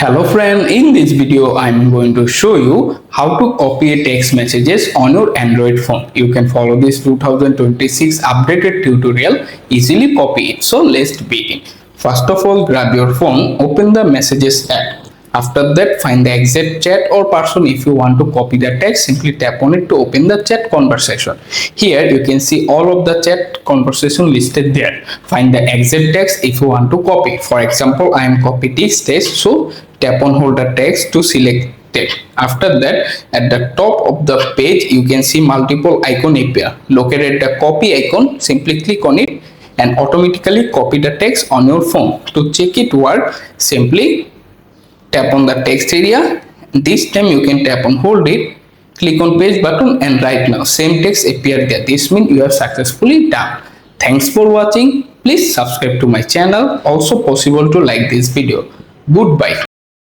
Hello friend, in this video I am going to show you how to copy a text messages on your Android phone. You can follow this 2026 updated tutorial, easily copy it. So let's begin. First of all, grab your phone, open the messages app. After that, find the exact chat or person. If you want to copy the text, simply tap on it to open the chat conversation. Here you can see all of the chat conversation listed there. Find the exact text if you want to copy. For example, I am copy this text, so tap on hold the text to select it. After that, at the top of the page, you can see multiple icon appear. Located the copy icon, simply click on it and automatically copy the text on your phone. To check it work, simply tap on the text area. This time you can tap on hold it, click on paste button, and right now same text appear there. This means you have successfully done. Thanks for watching. Please subscribe to my channel. Also possible to like this video. Goodbye.